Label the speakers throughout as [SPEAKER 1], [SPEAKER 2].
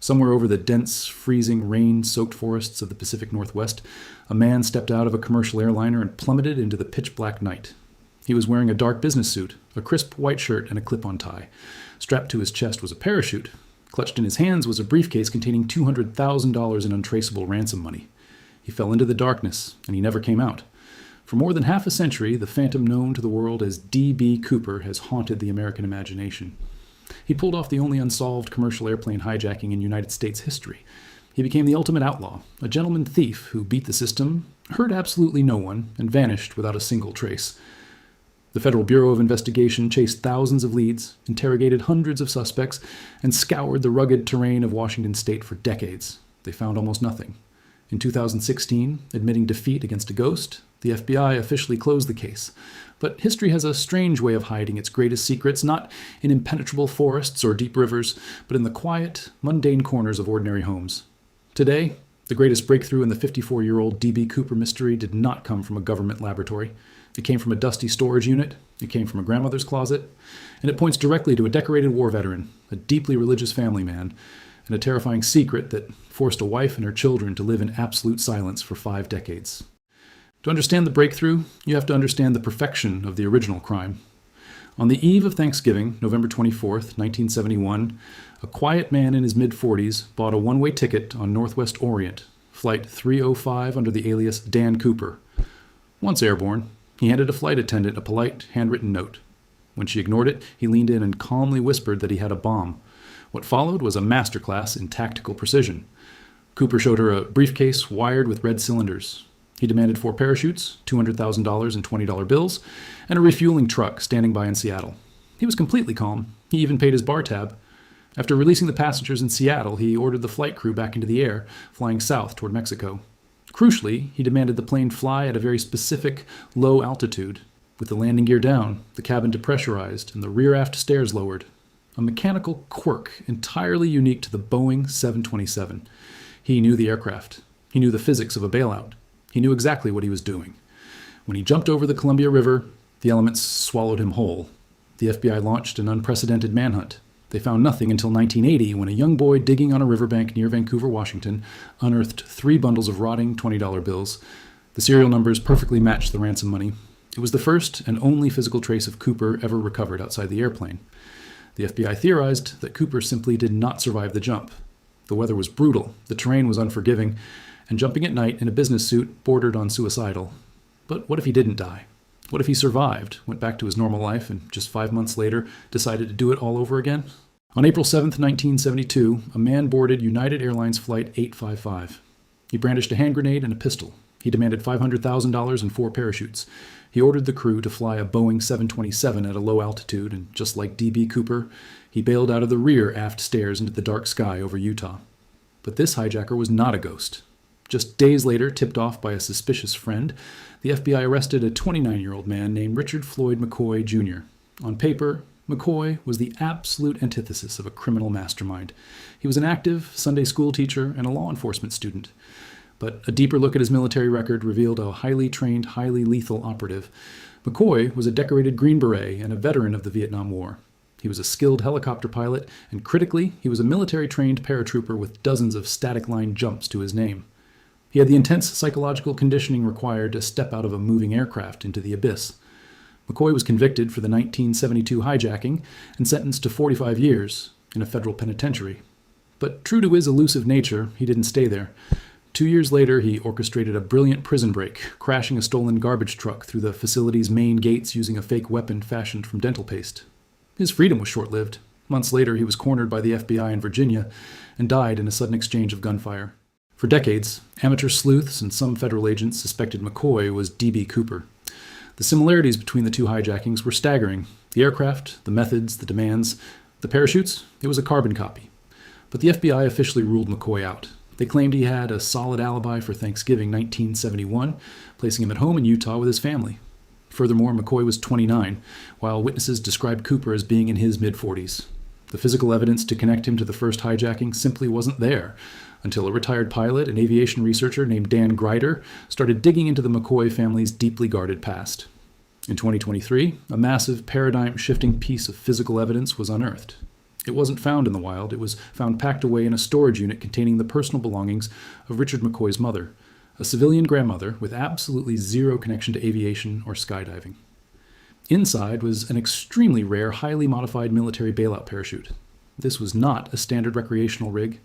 [SPEAKER 1] Somewhere over the dense, freezing, rain-soaked forests of the Pacific Northwest, a man stepped out of a commercial airliner and plummeted into the pitch-black night. He was wearing a dark business suit, a crisp white shirt, and a clip-on tie. Strapped to his chest was a parachute. Clutched in his hands was a briefcase containing $200,000 in untraceable ransom money. He fell into the darkness, and he never came out. For more than half a century, the phantom known to the world as D.B. Cooper has haunted the American imagination. He pulled off the only unsolved commercial airplane hijacking in United States history. He became the ultimate outlaw, a gentleman thief who beat the system, hurt absolutely no one, and vanished without a single trace. The Federal Bureau of Investigation chased thousands of leads, interrogated hundreds of suspects, and scoured the rugged terrain of Washington state for decades. They found almost nothing. In 2016, admitting defeat against a ghost, the FBI officially closed the case. But history has a strange way of hiding its greatest secrets, not in impenetrable forests or deep rivers, but in the quiet, mundane corners of ordinary homes. Today, the greatest breakthrough in the 54-year-old D.B. Cooper mystery did not come from a government laboratory. It came from a dusty storage unit, it came from a grandmother's closet, and it points directly to a decorated war veteran, a deeply religious family man, and a terrifying secret that forced a wife and her children to live in absolute silence for 5 decades. To understand the breakthrough, you have to understand the perfection of the original crime. On the eve of Thanksgiving, November 24th, 1971, a quiet man in his mid-40s bought a one-way ticket on Northwest Orient, Flight 305 under the alias Dan Cooper. Once airborne, he handed a flight attendant a polite, handwritten note. When she ignored it, he leaned in and calmly whispered that he had a bomb. What followed was a masterclass in tactical precision. Cooper showed her a briefcase wired with red cylinders. He demanded 4 parachutes, $200,000 in $20 bills, and a refueling truck standing by in Seattle. He was completely calm. He even paid his bar tab. After releasing the passengers in Seattle, he ordered the flight crew back into the air, flying south toward Mexico. Crucially, he demanded the plane fly at a very specific, low altitude, with the landing gear down, the cabin depressurized, and the rear-aft stairs lowered. A mechanical quirk entirely unique to the Boeing 727. He knew the aircraft. He knew the physics of a bailout. He knew exactly what he was doing. When he jumped over the Columbia River, the elements swallowed him whole. The FBI launched an unprecedented manhunt. They found nothing until 1980, when a young boy digging on a riverbank near Vancouver, Washington, unearthed 3 bundles of rotting $20 bills. The serial numbers perfectly matched the ransom money. It was the first and only physical trace of Cooper ever recovered outside the airplane. The FBI theorized that Cooper simply did not survive the jump. The weather was brutal, the terrain was unforgiving, and jumping at night in a business suit bordered on suicidal. But what if he didn't die? What if he survived, went back to his normal life, and just 5 months later decided to do it all over again? On April 7, 1972, a man boarded United Airlines Flight 855. He brandished a hand grenade and a pistol. He demanded $500,000 and 4 parachutes. He ordered the crew to fly a Boeing 727 at a low altitude, and just like D.B. Cooper, he bailed out of the rear aft stairs into the dark sky over Utah. But this hijacker was not a ghost. Just days later, tipped off by a suspicious friend, the FBI arrested a 29-year-old man named Richard Floyd McCoy, Jr. On paper, McCoy was the absolute antithesis of a criminal mastermind. He was an active Sunday school teacher and a law enforcement student. But a deeper look at his military record revealed a highly trained, highly lethal operative. McCoy was a decorated Green Beret and a veteran of the Vietnam War. He was a skilled helicopter pilot, and critically, he was a military-trained paratrooper with dozens of static line jumps to his name. He had the intense psychological conditioning required to step out of a moving aircraft into the abyss. McCoy was convicted for the 1972 hijacking and sentenced to 45 years in a federal penitentiary. But true to his elusive nature, he didn't stay there. 2 years later, he orchestrated a brilliant prison break, crashing a stolen garbage truck through the facility's main gates using a fake weapon fashioned from dental paste. His freedom was short-lived. Months later, he was cornered by the FBI in Virginia and died in a sudden exchange of gunfire. For decades, amateur sleuths and some federal agents suspected McCoy was D.B. Cooper. The similarities between the 2 hijackings were staggering. The aircraft, the methods, the demands. The parachutes, it was a carbon copy. But the FBI officially ruled McCoy out. They claimed he had a solid alibi for Thanksgiving 1971, placing him at home in Utah with his family. Furthermore, McCoy was 29, while witnesses described Cooper as being in his mid-40s. The physical evidence to connect him to the first hijacking simply wasn't there, until a retired pilot and aviation researcher named Dan Grider started digging into the McCoy family's deeply guarded past. In 2023, a massive paradigm-shifting piece of physical evidence was unearthed. It wasn't found in the wild. It was found packed away in a storage unit containing the personal belongings of Richard McCoy's mother, a civilian grandmother with absolutely zero connection to aviation or skydiving. Inside was an extremely rare, highly modified military bailout parachute. This was not a standard recreational rig.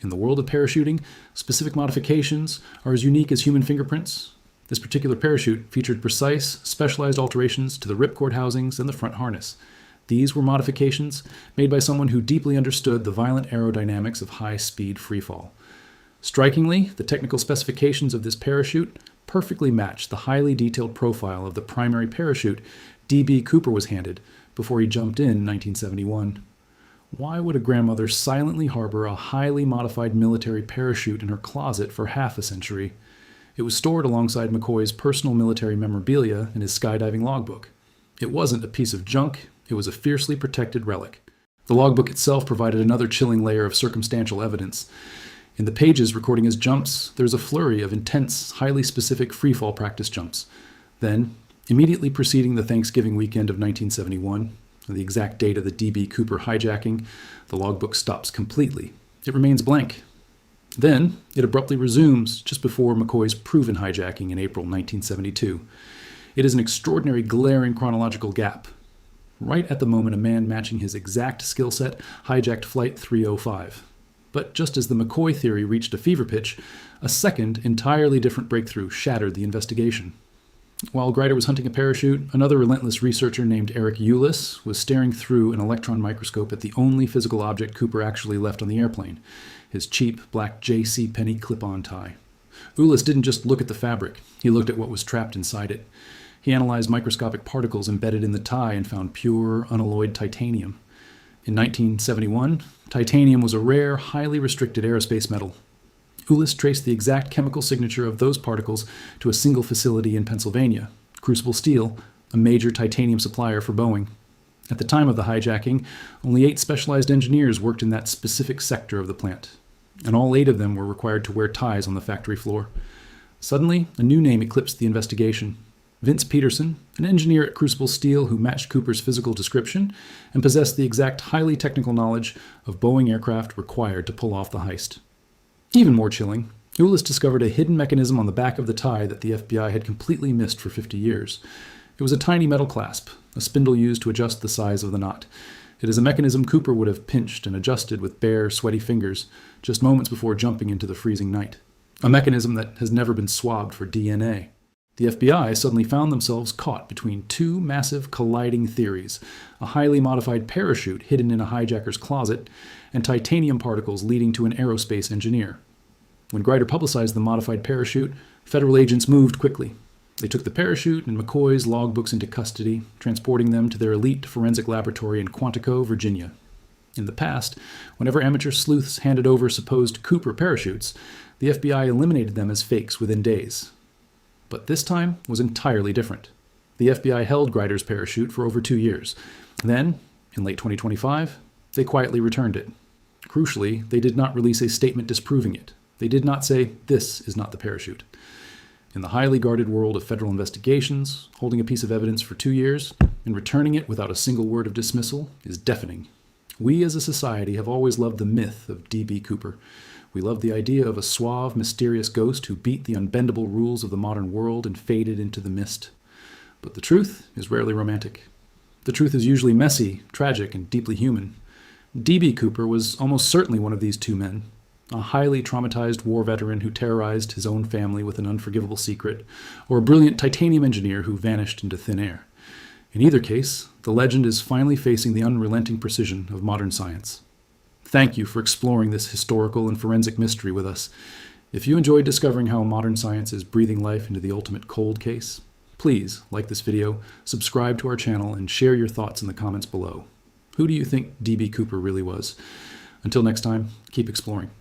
[SPEAKER 1] In the world of parachuting, specific modifications are as unique as human fingerprints. This particular parachute featured precise, specialized alterations to the ripcord housings and the front harness. These were modifications made by someone who deeply understood the violent aerodynamics of high-speed freefall. Strikingly, the technical specifications of this parachute perfectly matched the highly detailed profile of the primary parachute D.B. Cooper was handed before he jumped in 1971. Why would a grandmother silently harbor a highly modified military parachute in her closet for half a century? It was stored alongside McCoy's personal military memorabilia in his skydiving logbook. It wasn't a piece of junk. It was a fiercely protected relic. The logbook itself provided another chilling layer of circumstantial evidence. In the pages recording his jumps, there's a flurry of intense, highly specific freefall practice jumps. Then, immediately preceding the Thanksgiving weekend of 1971, the exact date of the D.B. Cooper hijacking, the logbook stops completely. It remains blank. Then, it abruptly resumes just before McCoy's proven hijacking in April 1972. It is an extraordinary, glaring chronological gap. Right at the moment a man matching his exact skill set hijacked Flight 305. But just as the McCoy theory reached a fever pitch, a second, entirely different breakthrough shattered the investigation. While Grider was hunting a parachute, another relentless researcher named Eric Eulis was staring through an electron microscope at the only physical object Cooper actually left on the airplane, his cheap black J.C. Penney clip-on tie. Eulis didn't just look at the fabric, he looked at what was trapped inside it. He analyzed microscopic particles embedded in the tie and found pure, unalloyed titanium. In 1971, titanium was a rare, highly restricted aerospace metal. Eulis traced the exact chemical signature of those particles to a single facility in Pennsylvania, Crucible Steel, a major titanium supplier for Boeing. At the time of the hijacking, only 8 specialized engineers worked in that specific sector of the plant, and all 8 of them were required to wear ties on the factory floor. Suddenly, a new name eclipsed the investigation. Vince Peterson, an engineer at Crucible Steel who matched Cooper's physical description and possessed the exact highly technical knowledge of Boeing aircraft required to pull off the heist. Even more chilling, Eulis discovered a hidden mechanism on the back of the tie that the FBI had completely missed for 50 years. It was a tiny metal clasp, a spindle used to adjust the size of the knot. It is a mechanism Cooper would have pinched and adjusted with bare, sweaty fingers just moments before jumping into the freezing night. A mechanism that has never been swabbed for DNA. The FBI suddenly found themselves caught between 2 massive colliding theories, a highly modified parachute hidden in a hijacker's closet, and titanium particles leading to an aerospace engineer. When Grider publicized the modified parachute, federal agents moved quickly. They took the parachute and McCoy's logbooks into custody, transporting them to their elite forensic laboratory in Quantico, Virginia. In the past, whenever amateur sleuths handed over supposed Cooper parachutes, the FBI eliminated them as fakes within days. But this time was entirely different. The FBI held Grider's parachute for over 2 years. Then, in late 2025, they quietly returned it. Crucially, they did not release a statement disproving it. They did not say, "This is not the parachute." In the highly guarded world of federal investigations, holding a piece of evidence for 2 years and returning it without a single word of dismissal is deafening. We as a society have always loved the myth of D.B. Cooper. We love the idea of a suave, mysterious ghost who beat the unbendable rules of the modern world and faded into the mist. But the truth is rarely romantic. The truth is usually messy, tragic, and deeply human. D.B. Cooper was almost certainly one of these 2 men, a highly traumatized war veteran who terrorized his own family with an unforgivable secret, or a brilliant titanium engineer who vanished into thin air. In either case, the legend is finally facing the unrelenting precision of modern science. Thank you for exploring this historical and forensic mystery with us. If you enjoyed discovering how modern science is breathing life into the ultimate cold case, please like this video, subscribe to our channel, and share your thoughts in the comments below. Who do you think D.B. Cooper really was? Until next time, keep exploring.